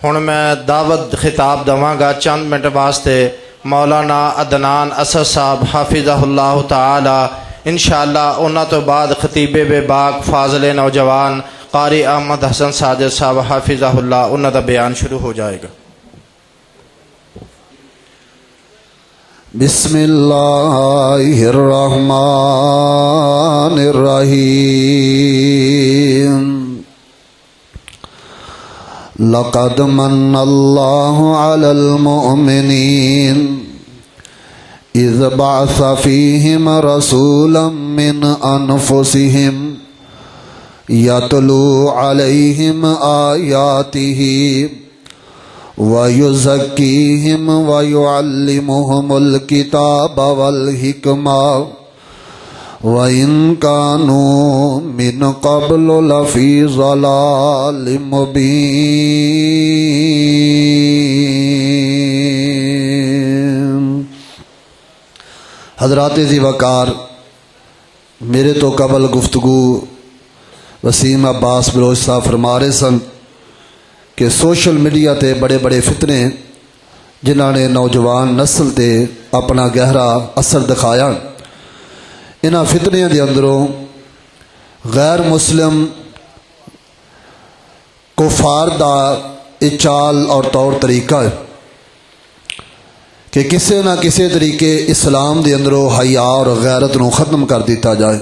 ہن میں دعوت خطاب دواں گا چند منٹ واسطے مولانا عدنان اسد صاحب حافظہ اللہ تعالی انشاءاللہ۔ انہاں تو بعد خطیب بے باک فاضل نوجوان قاری احمد حسن ساجد صاحب حافظہ اللہ انہاں دا بیان شروع ہو جائے گا۔ بسم اللہ الرحمن الرحیم۔ لقد من اللہ علی المؤمنین اذ بعث فیہم رسولا من انفسہم یتلو علیہم آیاتہ وَيُزَكِّيهِمْ وَيُعَلِّمُهُمُ الْكِتَابَ وَالْحِكْمَةَ وَإِنْ كَانُوا مِنْ قَبْلُ لَفِي ضَلَالٍ مُبِينٍ۔ حضرات ذی وقار، میرے تو قبل گفتگو وسیم عباس بلوچ صاحب فرما رہے سن کہ سوشل میڈیا تے بڑے بڑے فتنے جنہاں نے نوجوان نسل تے اپنا گہرا اثر دکھایا، انہاں فتنیاں دے اندروں غیر مسلم کفار دا چال اور طور طریقہ ہے کہ کسے نہ کسے طریقے اسلام دے اندروں حیا اور غیرت نو ختم کر دیتا جائے۔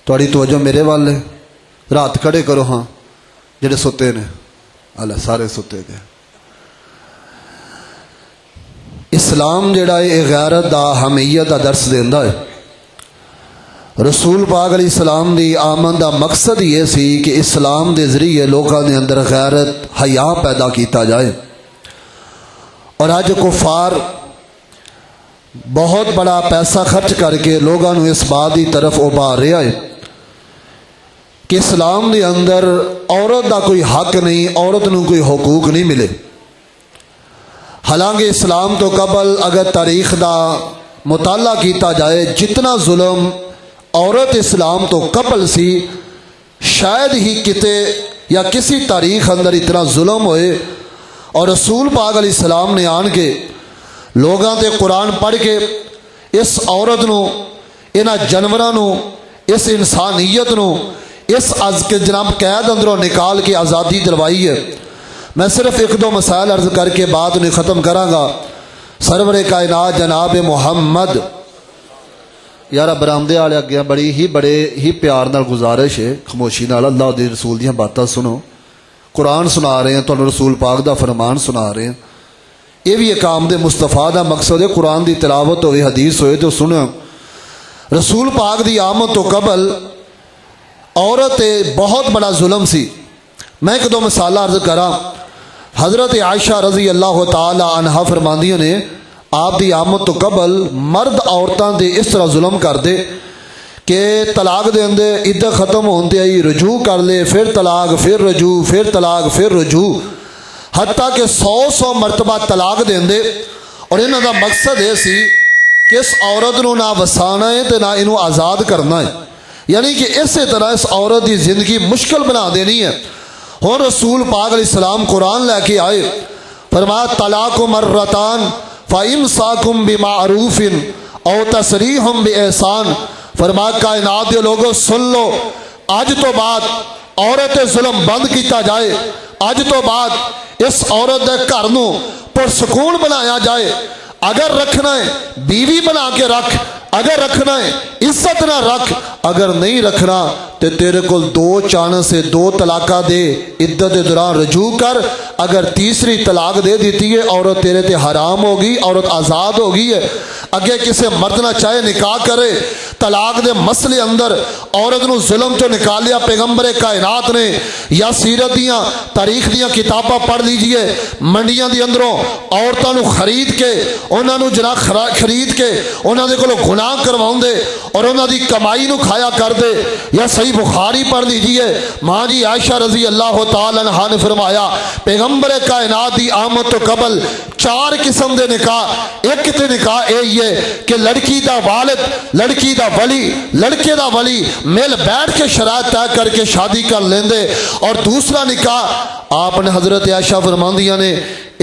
تھوڑی توجہ میرے والے، رات کھڑے کرو ہاں جڑے ستے نے، اللہ سارے ستے گئے۔ اسلام جڑا ہے غیرت دا حمیت دا درس دیندا ہے۔ رسول پاک علیہ السلام دی آمد دا مقصد یہ سی کہ اسلام دے ذریعے لوگاں دے اندر غیرت حیا پیدا کیتا جائے، اور اج کفار بہت بڑا پیسہ خرچ کر کے لوگاں نو اس بات دی طرف ابھار رہا ہے کہ اسلام دے اندر عورت دا کوئی حق نہیں، عورت نو کوئی حقوق نہیں ملے۔ حالانکہ اسلام تو قبل اگر تاریخ دا مطالعہ کیتا جائے، جتنا ظلم عورت اسلام تو قبل سی شاید ہی کتے یا کسی تاریخ اندر اتنا ظلم ہوئے، اور رسول پاک علیہ السلام نے آن کے لوگاں تے قرآن پڑھ کے اس عورت نو، انہاں جانوراں نو، اس انسانیت نو اس از کے جناب قید اندروں نکال کے آزادی دلوائی ہے۔ میں صرف ایک دو مسائل عرض کر کے بات انہیں ختم کراں گا۔ سرور کائنات جناب محمد، یارہ برامدے والے اگے بڑے ہی پیار نال گزارش ہے، خاموشی نال اللہ دے رسول دیاں باتاں سنو۔ قرآن سنا رہے ہیں تانوں، رسول پاک دا فرمان سنا رہے ہیں۔ یہ بھی ایک آمد مصطفیٰ دا مقصد ہے، قرآن دی تلاوت ہوئے، حدیث ہوئے تو سنو۔ رسول پاک دی آمد تو قبل عورت بہت بڑا ظلم سی۔ میں ایک دو مثال عرض کراں۔ حضرت عائشہ رضی اللہ تعالی عنہا فرماندیاں نے آپ دی آمد تو قبل مرد عورتاں دے اس طرح ظلم کر دے کہ طلاق دے اندے عدت ختم ہوندے ہی رجوع کر لے، پھر طلاق، پھر رجوع، پھر طلاق، پھر رجوع، حتیٰ کہ 100 مرتبہ طلاق دے اندے۔ اور انہاں دا مقصد یہ سی کہ اس عورت نو نہ وسانا ہے تے نہ انہوں آزاد کرنا ہے، یعنی کہ اسی طرح اس عورت کی زندگی مشکل بنا دینی ہے۔ اور رسول پاک علیہ السلام قرآن لے کے آئے، فرمایا طلاق مرتان فامساکم بمعروف او تسریح باحسان۔ فرمایا کائنات دے لوگوں سن لو، اج تو بعد عورت ظلم بند کیتا جائے، اج تو بعد اس عورت دے گھر نو پرسکون بنایا جائے۔ اگر رکھنا ہے بیوی بنا کے رکھ، اگر رکھنا ہے عزت نہ رکھ، اگر نہیں رکھنا تو تیرے کو 2 چانس سے 2 طلاقہ دے، عدت کے دوران رجوع کر۔ اگر تیسری طلاق دے دیتی ہے عورت تیرے تے حرام ہوگی، عورت آزاد ہوگی ہے۔ اگے کسے مرد نہ چاہے نکاح کرے۔ طلاق دے مسئلے اندر عورت نو ظلم تو نکالیا پیغمبر کائنات نے، یا سیرت دیاں تاریخ دیاں کتاباں پڑھ لیجئے، منڈیاں دی اندروں عورتاں نو خرید کے انہاں نو جناب خرید کے انہاں دے کولوں گناہ کرواؤں دے اور انہاں دی کمائی نو کھایا کر دے۔ یا صحیح بخاری پڑھ لیجئے، ماں جی عائشہ رضی اللہ تعالی عنہا نے فرمایا پیغمبر کائنات دی آمد تو قبل چار قسم دے نکاح. ایک تے نکاح یہ ہے کہ لڑکی دا والد لڑکی دا ولی لڑکے دا ولی مل بیٹھ کے شرائط طے کر کے شادی کر لیندے. اور دوسرا نکاح آپ نے حضرت عائشہ فرماندیاں نے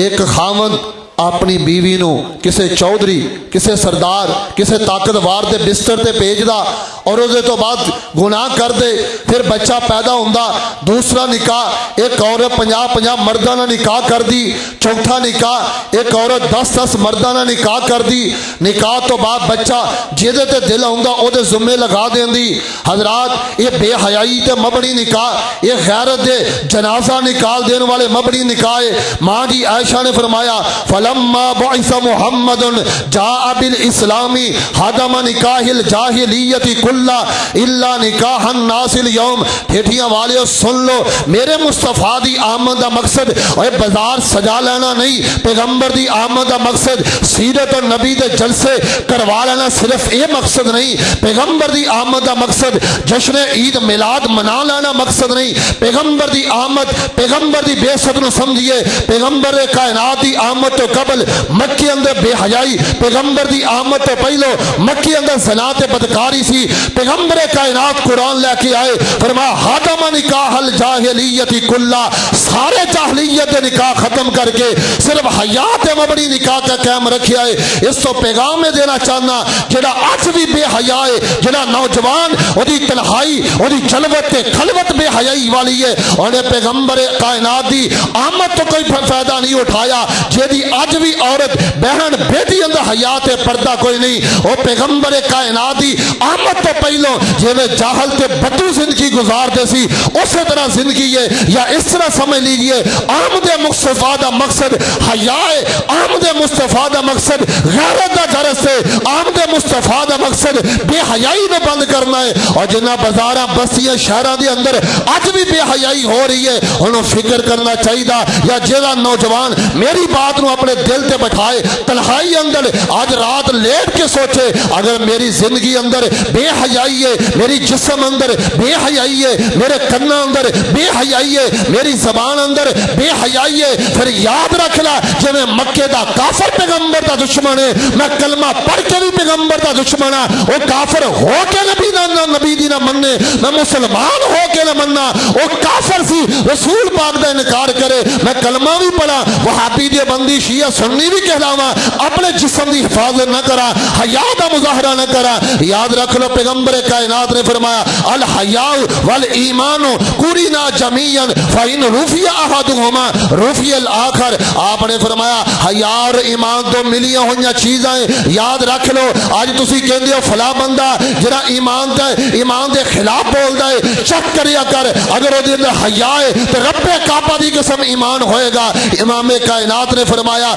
ایک خاوند اپنی بیوی نو کسے چودھری کسے سردار کسے طاقتور دے بستر تے بھیجدا اور اس تو بعد گناہ کر دے پھر بچہ پیدا ہوندا. دوسرا نکاح ایک عورت 50 مرداں نال نکاح کر دی. چوتھا نکاح ایک عورت 10 مرداں نال نکاح کر دی. نکاح تو بعد بچہ جہدے تے دل ہوندا او دے ذمے لگا دیندی. حضرات یہ بے حیائی تے مبنی نکاح یہ غیرت دے جنازہ نکال دین والے مبنی نکاح ہے. ماں جی عائشہ نے فرمایا فلما بعث محمد جاء بالاسلام حدم نکاح الجاہلیت کلا الا نکاح الناس اليوم. پھیٹیاں والے سن لو میرے مصطفیٰ دی آمد دا مقصد اے بازار سجا لینا نہیں. پیغمبر دی آمد دا مقصد سیرت اور نبی دے جلسے کروا لینا صرف اے مقصد نہیں. پیغمبر دی آمد دا مقصد جشن عید میلاد منا لینا مقصد نہیں. پیغمبر دی آمد پیغمبر دی بے صد نو سمجھیے. پیغمبر کائنات دی آمد تو قبل مکے اندر بے حیائی. پیغمبر دی آمد تو پہلو مکے اندر زنا تے بدکاری سی. پیغمبر کائنات قرآن لے کے آئے فرمایا حدم نکاح الجاہلیت کلا سارے جاہلیت دے نکاح ختم کر کے صرف حیات مبنی نکاح کا قائم رکھیا ہے. اس تو پیغام میں دینا چاہنا جڑا اج بھی بے حیا ہے جڑا نوجوان اودی تنہائی اودی جلوت تے خلوت بے حیائی والی ہے اور پیغمبر کائنات دی آمد تو کوئی فائدہ نہیں اٹھایا. جیدی اج بھی عورت بہن بیٹی اندر حیات پردہ کوئی نہیں. او پیغمبر کائنات دی آمد تو پہلو جویں جاہل تے بدو زندگی گزارتے سی اسی طرح زندگی ہے. یا اس طرح سمجھ لیجئے آمد مصطفیٰ دا مقصد حیا ہے. آمد مصطفیٰ دا مقصد غیرت دا درس ہے. آمد مصطفیٰ دا مقصد بے حیائی نو بند کرنا ہے. اور جنہ بازاراں بستیاں شہراں دے اندر اج بھی بے حیائی ہو رہی ہے انہوں فکر کرنا چاہیے. یا جہاں نوجوان میری بات نو اپنے دل تے بٹھائے تنہائی اندر آج رات لیٹ کے سوچے اگر میری زندگی اندر بے حیائی ہے میری جسم اندر بے حیائی ہے میرے کنا اندر بے حیائی ہے میری زبان اندر بے حیائی ہے پھر یاد رکھ لا جی میں مکے دا کافر پیغمبر دا دشمن ہے میں کلمہ پڑھ کے بھی پیغمبر دا دشمن ہاں. وہ کافر ہو کے نبی دی نہ مننے میں مسلمان ہو کے نہ مننا. وہ کافر سی رسول پاک دا انکار کرے میں کلمہ بھی پڑھا وہابی دی بندی شیعہ سنی بھی کہلاواں اپنے جسم دی حفاظت نہ کرا حیا دا مظاہرہ نہ کرا. یاد رکھ لو پیغمبر کائنات نے فرمایا الحیاء والایمان قرنا جميعا فإن رفع احدهما رفع الآخر. آپ نے فرمایا حیا اور ایمان تو ملیاں ہوئیاں چیزاں ہیں. یاد رکھ لو آج تسی کہندے ہو فلاں بندہ جڑا ایمان دے خلاف بولدا ہے چیک کریا کر اگر او دے اندر حیا ہے تے رب کعبہ دی قسم ایمان ہوئے گا. امام کائنات نے فرمایا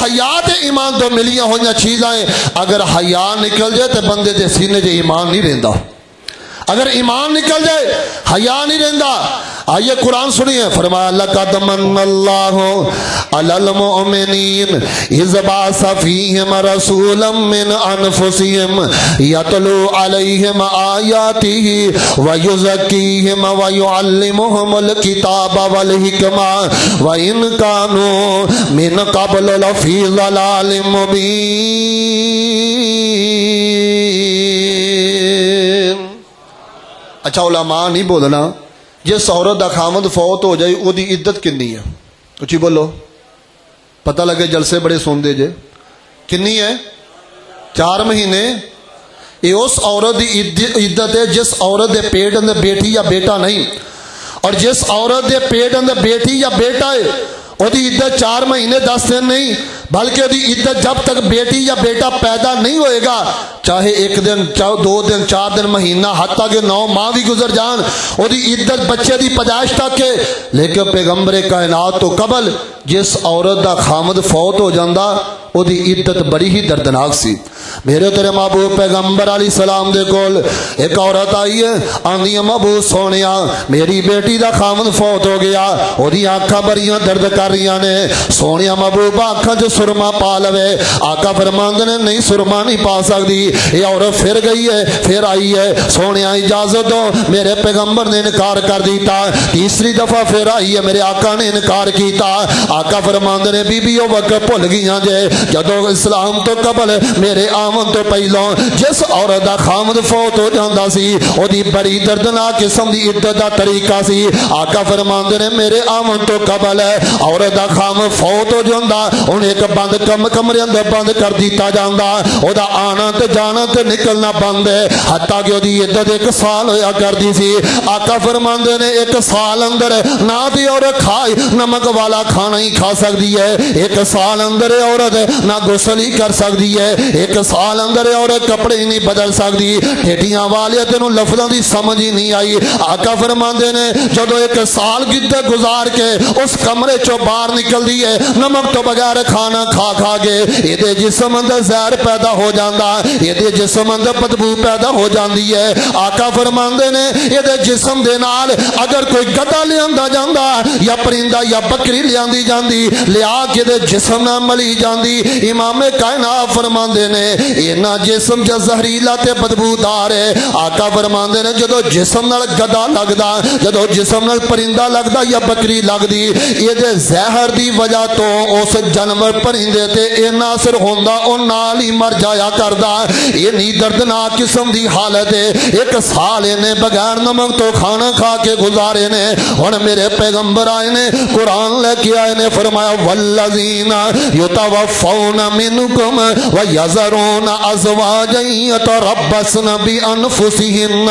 حیا تے ایمان تو ملیاں ہوئیاں چیزاں ہیں. اگر حیا نکل جائے تے بندے دے سینے تے ایمان نہیں رہندا. اگر ایمان نکل جائے حیا نہیں رہندا. آئیے قرآن سنیے فرمایا لقد من اللہ علی المؤمنین اذ بعث فیہم رسولا من انفسہم یتلو علیہم آیاتہ ویزکیہم ویعلمہم الکتاب والحکمہ وإن کانوا من قبل لفی ضلال مبین. اچھا علماء نہیں بولنا جس عورت دا خامد فوت ہو جائے وہ دی عدت کنی ہے؟ اچھی بولو پتہ لگے جلسے بڑے سن دے جے. کنی ہے؟ 4 مہینے. یہ اس عورت دی عدت ہے جس عورت دے پیٹ اندر بیٹی یا بیٹا نہیں. اور جس عورت دے پیٹ اندر بیٹی یا بیٹا ہے وہ دی عدت 4 مہینے 10 دن نہیں بلکہ وہ دی عدت جب تک بیٹی یا بیٹا پیدا نہیں ہوئے گا چاہے 1 دن 2 دن 4 دن مہینہ حتیٰ کہ 9 ماہ بھی گزر جان وہ دی عدت بچے دی پیدائش تک ہے. لیکن پیغمبر کائنات تو قبل جس عورت دا خامد فوت ہو جاندہ وہ دی عدت بڑی ہی دردناک سی. میرے تیرے محبوب پیغمبر علیہ السلام دے کول ایک عورت آئی ہے، آندی محبوب سونیا میری بیٹی دا خامد فوت ہو گیا، اودی آنکھاں بڑیاں درد کر رہیاں نے، سونیا محبوب آنکھاں جو سرما پا لوے، آقا فرماندے نے نہیں سرما نہیں پا سکتی، یہ عورت پھر گئی ہے پھر آئی ہے، سونیا اجازت دو، میرے پیغمبر نے انکار کر دیتا، تیسری دفعہ پھر آئی ہے، میرے آقا نے انکار کیتا، آقا فرماندے نے بی بی او وقت بھول گئیاں جے جدو اسلام تو قبل میرے آمن تو پہلوں جس عورت دا خامد فوت ہو جاندا سی او دی بڑی دردناک قسم دی عدت دا طریقہ سی، آقا فرماندے نے میرے آمن تو قبل عورت دا خامد فوت ہو جاندا انہیں ایک بند کمرے اندر بند کر دیتا جاندا، او دا آنا تے جانا تے نکلنا بند ہے، حتیٰ کہ او دی عدت 1 سال ہویا کردی سی، آقا فرماندے نے 1 سال اندر نہ دی عورت کھائی نمک والا کھانا ہی کھا سکتی ہے، 1 سال اندر عورت نہ غسل ہی کر سکتی ہے، 1 سال اندر عورت کپڑے ہی نہیں بدل سکتی، ٹھیٹیاں والے تینوں لفظاں دی سمجھ ہی نہیں آئی، آقا فرماندے نے جدو 1 سال گدے گزار کے اس کمرے چوں باہر نکل دی ہے نمک تو بغیر کھانا کھا کھا کے یہ جسم اندر زہر پیدا ہو جاندہ، یہ جسم اندر بدبو پیدا ہو جاندی ہے، آقا فرماندے نے یہ جسم دے نال اگر کوئی گدا لیاندا جاندا یا پرندہ یا بکری لیاندی جاندی لیا کے دے جسم نہ ملی جاندی، امام کائنات فرماندے نے اینا جسم جو زہریلا تے بدبودار ہے، آقا فرماندے نے جدو جسم نال گدا لگدا جدو جسم نال پرندہ لگدا یا بکری لگدی یہ دے زہر دی وجہ تو اس جانور پرندے تے اینا اثر ہوندا او نال ہی مر جایا کردا، یہ نہیں دردناک قسم دی حالت ہے، 1 سال انہیں بغیر نمک تو کھانا کھا کے گزارے نے، اور میرے پیغمبر آئے نے قرآن لے کے آئے نے فرمایا والذین یتوفون منکم ویذرون ازواجا یتربصن بانفسہن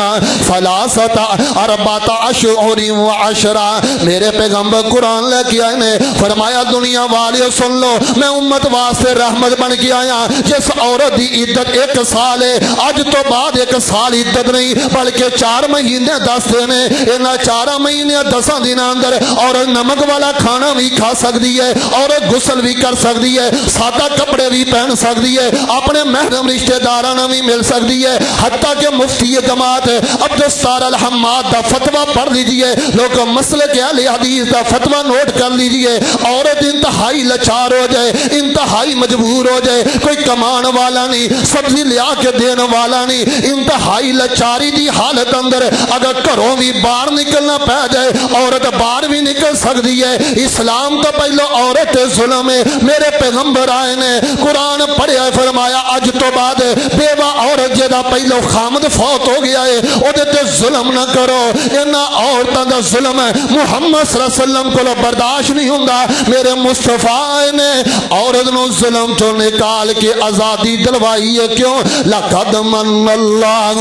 ثلاثۃ اربعۃ اشہر وعشرا، میرے پیغمبر قرآن لے کے آئے نے فرمایا دنیا والے سن لو میں امت واسطے رحمت بن کے آیا، جس عورت دی عدت 1 سال ہے اج تو بعد 1 سال عدت نہیں بلکہ 4 مہینے 10 دن ہے، انہاں 4 مہینے 10 دن اندر اور نمک والا کھانا بھی کھا سکتی ہے اور غسل بھی کر سکتی ہے، سادہ کپڑے بھی پہن سکتی ہے، اپنے محرم رشتہ داراں بھی مل سکتی ہے، حتیٰ کہ مفتی جماعت عبدالستار الحماد دا فتویٰ پڑھ لیجئے، لوگ مسئلے کے اہل حدیث دا فتویٰ نوٹ کر لیجئے، عورت انتہائی لچار ہو جائے انتہائی مجبور ہو جائے، کوئی کمان والا نہیں سبزی لیا کے دین والا نہیں، انتہائی لچاری دی حالت اندر اگر گھروں بھی باہر نکلنا پہ جائے عورت باہر بھی نکل سکتی ہے، اسلام تو پہلو عورت ظلم ہے، میرے پیغمبر آئے نے قرآن پڑھیا فرمایا اج تو بعد بیوہ عورت جدا پہلو خامد فوت ہو گیا ہے او دے تے ظلم نہ کرو، انہاں عورتاں دا ظلم ہے محمد صلی اللہ علیہ وسلم کو برداشت نہیں ہوندا، میرے مصطفیٰ نے عورت نو ظلم تو نکال کے آزادی دلوائی ہے، کیوں لقد من اللہ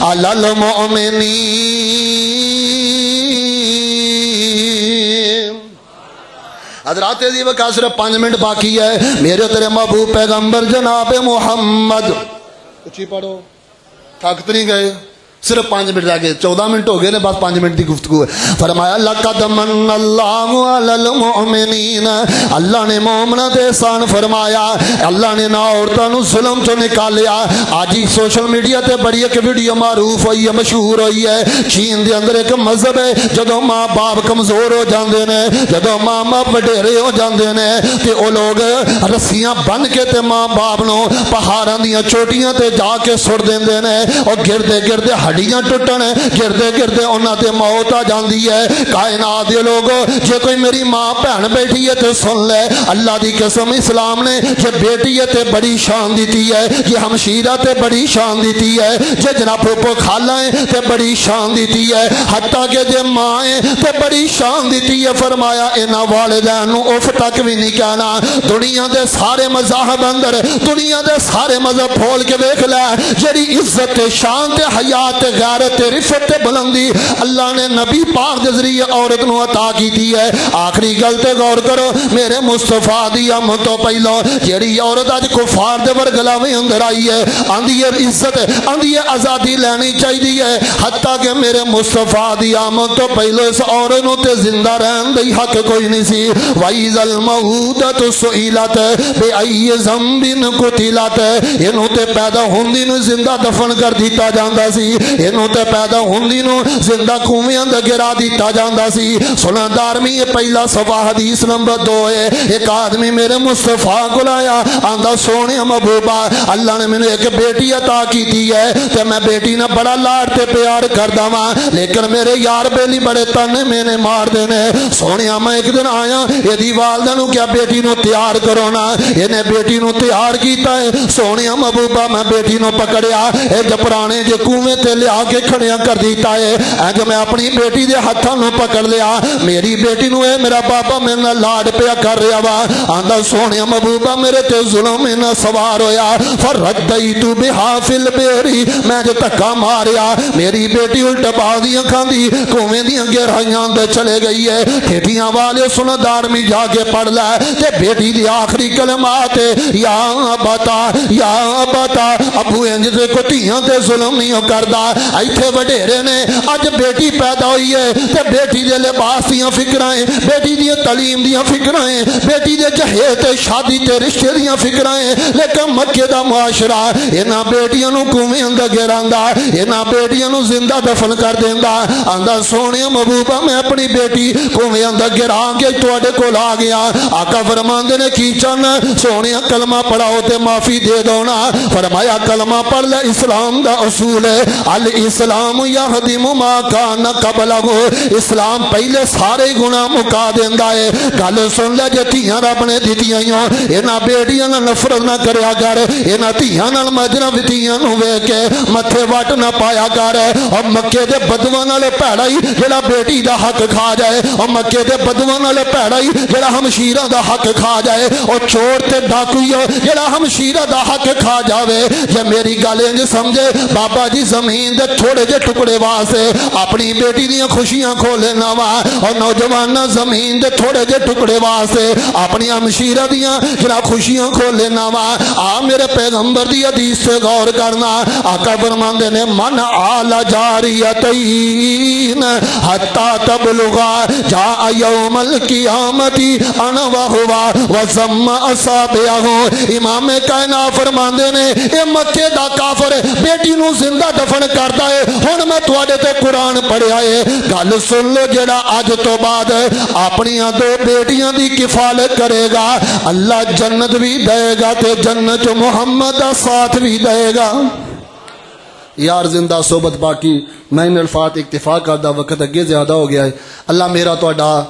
علی المؤمنین، حضرات عزیز کا صرف 5 منٹ باقی ہے، میرے تیرے محبوب پیغمبر جناب محمد اچھی پڑھو تھک نہیں گئے صرف 5 منٹ رہ گئے، 14 منٹ ہو گئے نے بس 5 منٹ کی گفتگو ہے، فرمایا لقد من اللہ علی المؤمنین، اللہ نے مومنہ دے احسان فرمایا، اللہ نے نہ عورتوں نو ظلم تو نکالیا، آج ہی سوشل میڈیا تے بڑی ایک ویڈیو معروف ہوئی ہے مشہور ہوئی ہے، چین دے اندر ایک مذہب ہے جدو ماں باپ کمزور ہو جاندے نے جدو ماں باپ وڈیرے ہو جاندے نے تے او لوگ رسیاں بن کے تے ماں باپ نو پہاڑاں دیاں چوٹیاں تے جا کے سٹ دیندے نے اور گردے گردے ہڈیاں ٹوٹن گردے گردے انہاں تے موت آ جاندی ہے، کائنات دے لوگ جے کوئی میری ماں بہن بیٹھی ہے تے سن لے اللہ دی قسم اسلام نے جے بیٹی ہے تے بڑی شان دیتی ہے، جے ہمشیرہ تے بڑی شان دیتی ہے، جے جناب پھوپھو خالہ ہیں تے بڑی شان دیتی ہے، حتیٰ کہ جے ماں ہیں تے بڑی شان دیتی ہے، فرمایا انہاں والدین نو اف تک بھی نہیں کہنا، دنیا دے سارے مذاہب اندر دنیا دے سارے مذہب پھول کے دیکھ لے جڑی عزت تے شان تے حیا عزت غیرت رفت تے بلندی اللہ نے نبی پاک دے ذریعے عورت نو عطا کیتی ہے. آخری گل تے غور کرو میرے مصطفیٰ دی آمد تو پہلو جیڑی عورت اج کفار دے ورگلاویں اندر آئی ہے آندی ہے عزت آندی ہے آزادی لینی چاہیے ہے حتیٰ کہ میرے مصطفیٰ دی آمد تو پہلو اس عورت نو تے زندہ رہن دی حق کوئی نہیں سی. وَإِذَا الْمَوْءُودَةُ سُئِلَتْ بِأَيِّ ذَنبٍ قُتِلَتْ اینو تے پیدا ہوندی نو زندہ دفن کر دیتا جاندا سی. اینو تے پیدا ہوندی نو زندہ کنویں اندر گرا دیتا جاندا سی. سنا دارمی یہ پہلا صفحہ حدیث نمبر 2 ہے. ایک آدمی میرے مصطفیٰ کو لایا آندا سونے محبوبہ اللہ نے مینوں ایک بیٹی عطا کیتی ہے تے میں بیٹی نہ بڑا لاڈ تے پیار کردا واں لیکن میرے یار بیلی بڑے تانے میں نے مار دینے. سونیا میں ایک دن آیا ایدی والدہ نو کیا بیٹی نو تیار کرو نا انہیں بیٹی نو تیار کیتا ہے. سونیا محبوبہ میں بیٹی نو پکڑیا اے جپرانے جو کنویں تے لیا کے کھڑیاں کر دیتا ہے. اے جو میں اپنی بیٹی دے ہتھاں نو پکڑ لیا میری بیٹی نو اے میرا بابا میرے نال لاڈ پیا کر رہا وا آندا سونیا محبوبہ میرے تے ظلم نہ سوار ہویا فردیت بہا فی البحر میں جو دھکا ماریا میری بیٹی الٹ بازیاں کھاندی کنویں دیاں گہرائیاں اندر چلے گئی ہے. ٹھیٹیاں والے سن دارمی جا کے پڑھ لے تے بیٹی دی آخری کلمات یا بتا ابو انج دے کو دھیاں تے ظلم نہیں کردا. ایتھے وڈیرے نے اج بیٹی پیدا ہوئی ہے تے بیٹی دے لباس دیاں فکراں بیٹی دی تعلیم دیاں فکراں بیٹی دے جہیز تے شادی تے رشتے دیاں فکراں لیکن مکے دا معاشرہ انہاں بیٹیاں نو کنویں اندر گراندا انہاں بیٹیاں نو زندہ دفن کر دیندا. آندا سونے محبوبہ میں اپنی بیٹی کنویں اندر گرا کے تواڈے کول آ گیا. آقا فرماندے نے کی چاہنا سونے کلمہ پڑھاؤ تے معافی دے دو نا. فرمایا کلمہ پڑھ لے اسلام دا اصول ہے الاسلام یہدم ما کان قبلہ اسلام پہلے سارے گناہ مکا دیندا ہے. گل سن لے جے دھیاں رب نے دتیاں انہاں بیٹیاں نال نفرت نہ کریا کر انہاں دھیاں نال مجرا وتیاں نو ویکھ کے متھے وٹ نہ پایا کر. اور مکے دے بدواں نال بھڑا ہی جڑا بیٹی دا حق کھا جائے اور مکے دے بدواں نال بھڑا ہی جڑا ہمشیرہ دا حق کھا جائے اور چور تے ڈاکوئی جڑا ہمشیرہ دا حق کھا جاوے. جے میری گل انج سمجھے بابا جی زمین دے تھوڑے جے ٹکڑے واسطے اپنی بیٹی دیاں خوشیاں کھو لینا وا اور نوجوان زمین دے تھوڑے جے ٹکڑے واسطے اپنی ہمشیرہ دیاں جڑا خوشیاں کھو لینا وا. آ میرے پیغمبر دی حدیث سے غور کرنا. آقا فرماندے نے من آل جاریتین حتی تبلغا جاء یوم القیامت انا وہوا وزم اصابعہ. امام کائنات فرماندے نے اے مکے دا کافر بیٹی نو زندہ دفن کردا ہے. ہن میں تواڈے تے قرآن پڑھیا ہے گل سن لو جڑا اج تو بعد اپنی دو بیٹیاں دی کفالت کرے گا اللہ جنت بھی دے گا تے جنت محمد دا ساتھ بھی دے گا. یار زندہ صحبت باقی میں ان الفاظ اکتفا کردا وقت اگے زیادہ ہو گیا ہے. اللہ میرا تہاڈا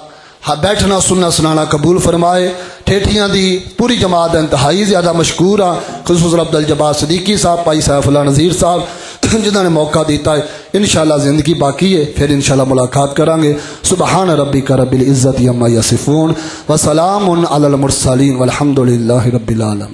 بیٹھنا سننا سنانا قبول فرمائے. ٹھیٹھیاں دی پوری جماعت انتہائی زیادہ مشکور ہاں خصوصاً عبد الجبار صدیقی صاحب بھائی سیف اللہ نذیر صاحب جنہوں نے موقع دیتا ہے. انشاءاللہ زندگی باقی ہے پھر انشاءاللہ ملاقات کریں گے. سبحان ربک رب العزت عما یصفون وسلام علی المرسلین والحمد للہ رب العالمین.